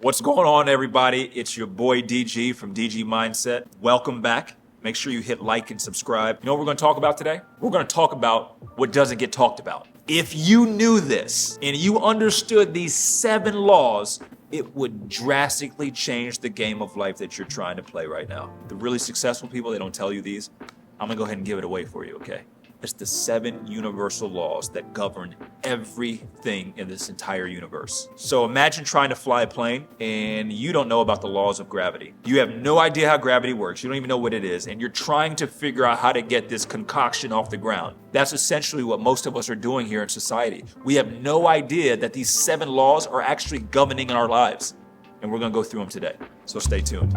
What's going on, everybody? It's your boy DG from DG Mindset. Welcome back. Make sure you hit like and subscribe. You know what we're going to talk about today? We're going to talk about what doesn't get talked about. If you knew this and you understood these 7 laws, it would drastically change the game of life that you're trying to play right now. The really successful people, they don't tell you these. I'm going to go ahead and give it away for you, okay? It's the 7 universal laws that govern everything in this entire universe. So imagine trying to fly a plane and you don't know about the laws of gravity. You have no idea how gravity works. You don't even know what it is. And you're trying to figure out how to get this concoction off the ground. That's essentially what most of us are doing here in society. We have no idea that these 7 laws are actually governing our lives. And we're going to go through them today. So stay tuned.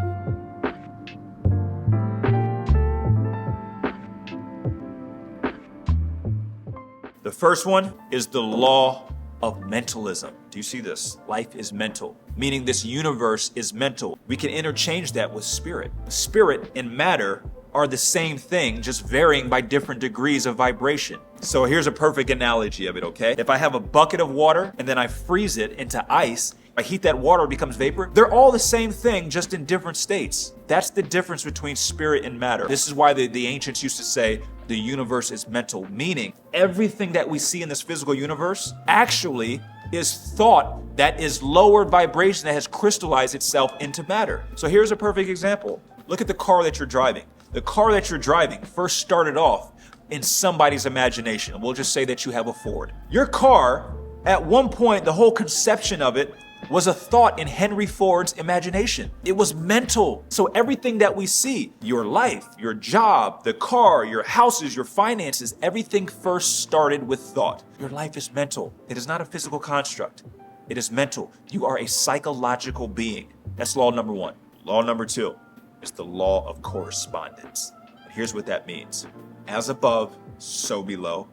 The first one is the law of mentalism. Do you see this? Life is mental, meaning this universe is mental. We can interchange that with spirit. Spirit and matter are the same thing, just varying by different degrees of vibration. So here's a perfect analogy of it, okay? If I have a bucket of water and then I freeze it into ice, I heat that water, it becomes vapor. They're all the same thing, just in different states. That's the difference between spirit and matter. This is why the ancients used to say the universe is mental, meaning everything that we see in this physical universe actually is thought that is lower vibration that has crystallized itself into matter. So here's a perfect example. Look at the car that you're driving. The car that you're driving first started off in somebody's imagination. We'll just say that you have a Ford. Your car, at one point, the whole conception of it was a thought in Henry Ford's imagination. It was mental. So everything that we see, your life, your job, the car, your houses, your finances, everything first started with thought. Your life is mental. It is not a physical construct. It is mental. You are a psychological being. That's law number 1. Law number 2 is the law of correspondence. And here's what that means. As above, so below,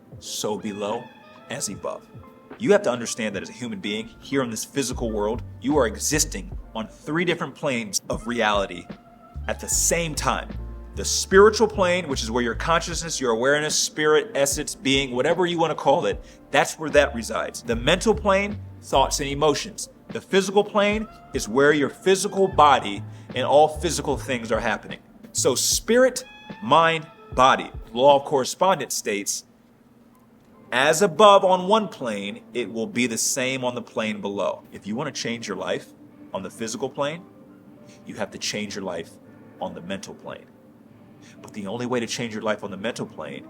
as above. You have to understand that as a human being here in this physical world, you are existing on 3 different planes of reality at the same time. The spiritual plane, which is where your consciousness, your awareness, spirit, essence, being, whatever you want to call it, that's where that resides. The mental plane, thoughts and emotions. The physical plane is where your physical body and all physical things are happening. So spirit, mind, body. Law of correspondence states, as above on one plane, it will be the same on the plane below. If you want to change your life on the physical plane, you have to change your life on the mental plane. But the only way to change your life on the mental plane,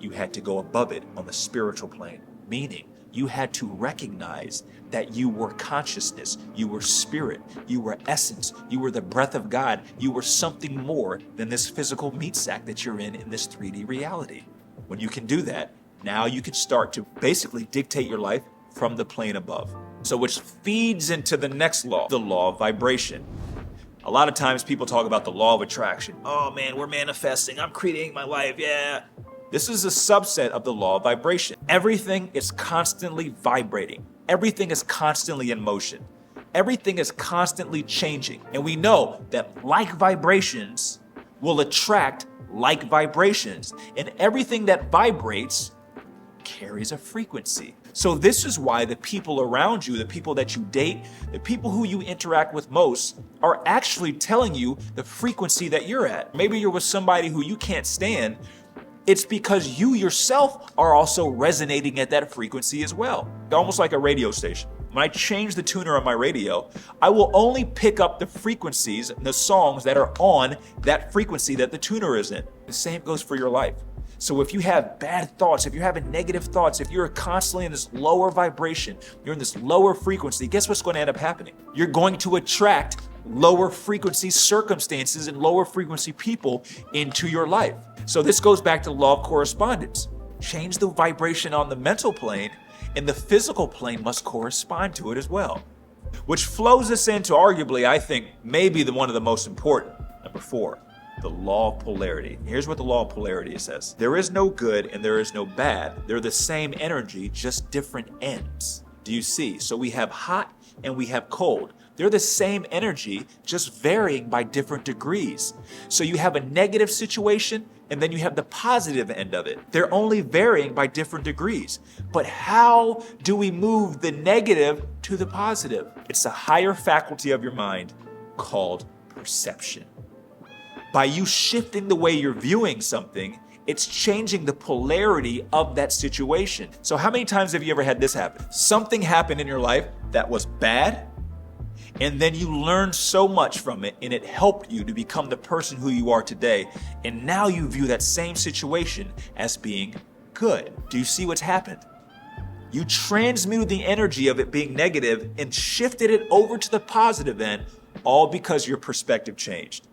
you had to go above it on the spiritual plane, meaning you had to recognize that you were consciousness, you were spirit, you were essence, you were the breath of God, you were something more than this physical meat sack that you're in this 3D reality. When you can do that, now you can start to basically dictate your life from the plane above. So which feeds into the next law, the law of vibration. A lot of times people talk about the law of attraction. Oh man, we're manifesting, I'm creating my life, yeah. This is a subset of the law of vibration. Everything is constantly vibrating. Everything is constantly in motion. Everything is constantly changing. And we know that like vibrations will attract like vibrations. And everything that vibrates carries a frequency. So this is why the people around you, the people that you date, the people who you interact with most are actually telling you the frequency that you're at. Maybe you're with somebody who you can't stand. It's because you yourself are also resonating at that frequency as well. Almost like a radio station. When I change the tuner on my radio, I will only pick up the frequencies and the songs that are on that frequency that the tuner is in. The same goes for your life. So if you have bad thoughts, if you're having negative thoughts, if you're constantly in this lower vibration, you're in this lower frequency, guess what's going to end up happening? You're going to attract lower frequency circumstances and lower frequency people into your life. So this goes back to the law of correspondence. Change the vibration on the mental plane, and the physical plane must correspond to it as well. Which flows us into arguably, I think, maybe one of the most important, number 4. The law of polarity. Here's what the law of polarity says. There is no good and there is no bad. They're the same energy, just different ends. Do you see? So we have hot and we have cold. They're the same energy, just varying by different degrees. So you have a negative situation and then you have the positive end of it. They're only varying by different degrees. But how do we move the negative to the positive? It's a higher faculty of your mind called perception. By you shifting the way you're viewing something, it's changing the polarity of that situation. So how many times have you ever had this happen? Something happened in your life that was bad, and then you learned so much from it, and it helped you to become the person who you are today. And now you view that same situation as being good. Do you see what's happened? You transmuted the energy of it being negative and shifted it over to the positive end, all because your perspective changed.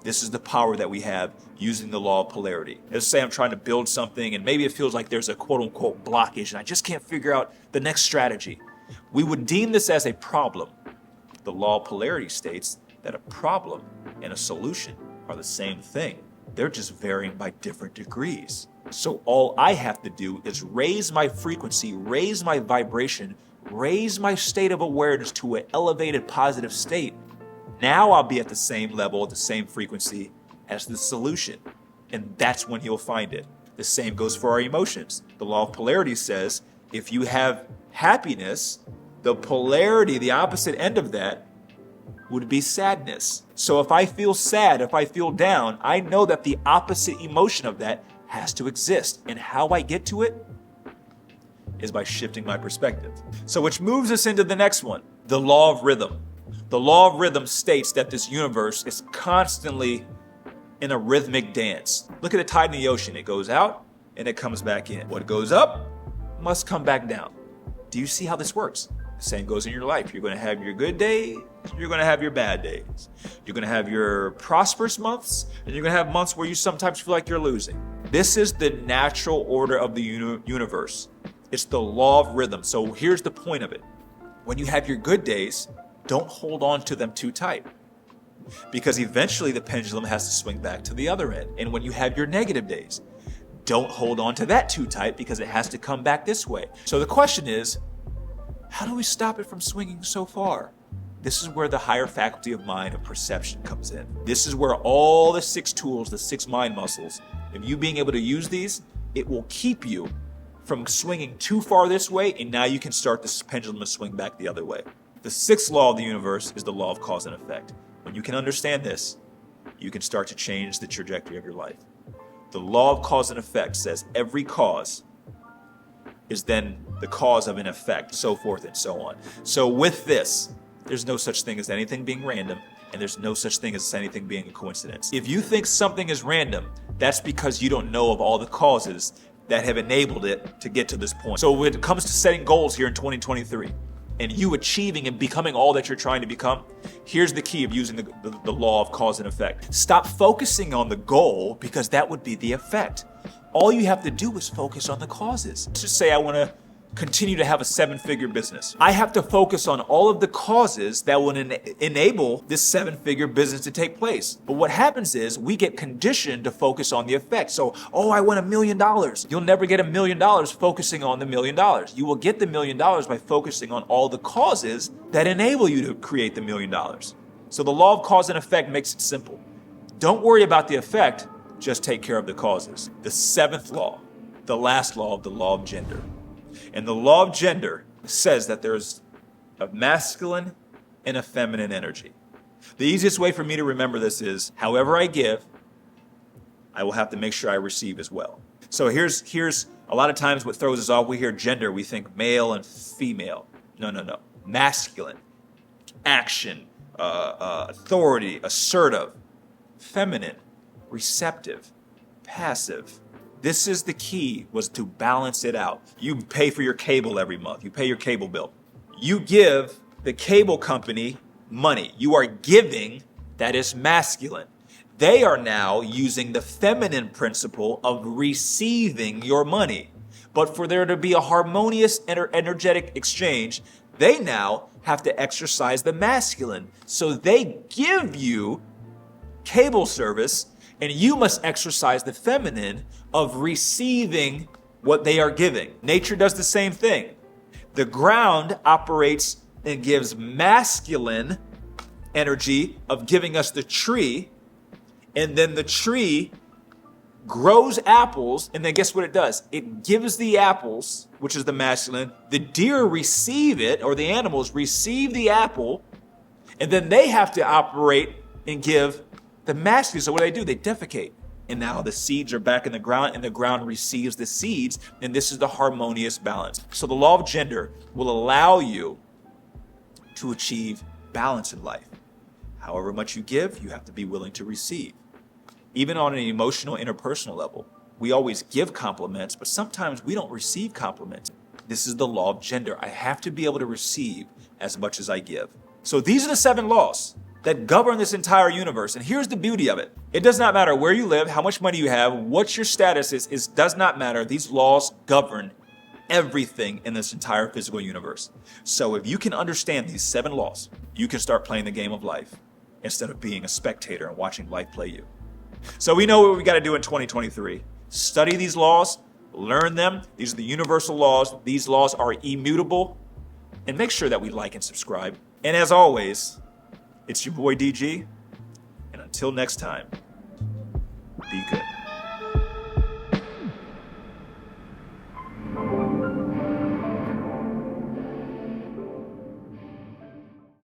This is the power that we have using the law of polarity. Let's say I'm trying to build something and maybe it feels like there's a quote unquote blockage and I just can't figure out the next strategy. We would deem this as a problem. The law of polarity states that a problem and a solution are the same thing. They're just varying by different degrees. So all I have to do is raise my frequency, raise my vibration, raise my state of awareness to an elevated positive state. Now I'll be at the same level, the same frequency as the solution. And that's when you'll find it. The same goes for our emotions. The law of polarity says if you have happiness, the polarity, the opposite end of that, would be sadness. So if I feel sad, if I feel down, I know that the opposite emotion of that has to exist. And how I get to it is by shifting my perspective. So which moves us into the next one, the law of rhythm. The law of rhythm states that this universe is constantly in a rhythmic dance. Look at the tide in the ocean. It goes out and it comes back in. What goes up must come back down. Do you see how this works? The same goes in your life. You're going to have your good days. You're going to have your bad days. You're going to have your prosperous months, and you're going to have months where you sometimes feel like you're losing. This is the natural order of the universe. It's the law of rhythm. So here's the point of it. When you have your good days, don't hold on to them too tight, because eventually the pendulum has to swing back to the other end. And when you have your negative days, don't hold on to that too tight, because it has to come back this way. So the question is, how do we stop it from swinging so far? This is where the higher faculty of mind of perception comes in. This is where all the 6 tools, the 6 mind muscles, if you being able to use these, it will keep you from swinging too far this way, and now you can start this pendulum to swing back the other way. The 6th law of the universe is the law of cause and effect. When you can understand this, you can start to change the trajectory of your life. The law of cause and effect says every cause is then the cause of an effect, so forth and so on. So with this, there's no such thing as anything being random, and there's no such thing as anything being a coincidence. If you think something is random, that's because you don't know of all the causes that have enabled it to get to this point. So when it comes to setting goals here in 2023, and you achieving and becoming all that you're trying to become, here's the key of using the law of cause and effect. Stop focusing on the goal, because that would be the effect. All you have to do is focus on the causes. Let's just say I want to continue to have a 7-figure business. I have to focus on all of the causes that will enable this 7-figure business to take place. But what happens is we get conditioned to focus on the effect. So, I want $1 million. You'll never get $1 million focusing on the $1 million. You will get the $1 million by focusing on all the causes that enable you to create the $1 million. So the law of cause and effect makes it simple. Don't worry about the effect, just take care of the causes. The 7th law, the last law of the law of gender. And the law of gender says that there's a masculine and a feminine energy. The easiest way for me to remember this is, however I give, I will have to make sure I receive as well. So here's a lot of times what throws us off. We hear gender, we think male and female. No. Masculine, action, authority, assertive, feminine, receptive, passive. This is the key, was to balance it out. You pay for your cable every month. You pay your cable bill. You give the cable company money. You are giving, that is masculine. They are now using the feminine principle of receiving your money. But for there to be a harmonious energetic exchange, they now have to exercise the masculine. So they give you cable service, and you must exercise the feminine of receiving what they are giving. Nature does the same thing. The ground operates and gives masculine energy of giving us the tree, and then the tree grows apples, and then guess what it does? It gives the apples, which is the masculine. The deer receive it, or the animals receive the apple, and then they have to operate and give the masculine. So what do? They defecate. And now the seeds are back in the ground, and the ground receives the seeds, and this is the harmonious balance. So the law of gender will allow you to achieve balance in life. However much you give, you have to be willing to receive. Even on an emotional, interpersonal level, we always give compliments, but sometimes we don't receive compliments. This is the law of gender. I have to be able to receive as much as I give. So these are the 7 laws that govern this entire universe. And here's the beauty of it. It does not matter where you live, how much money you have, what your status is, it does not matter. These laws govern everything in this entire physical universe. So if you can understand these 7 laws, you can start playing the game of life instead of being a spectator and watching life play you. So we know what we got to do in 2023. Study these laws, learn them. These are the universal laws. These laws are immutable. And make sure that we like and subscribe. And as always, it's your boy DG. And until next time, be good.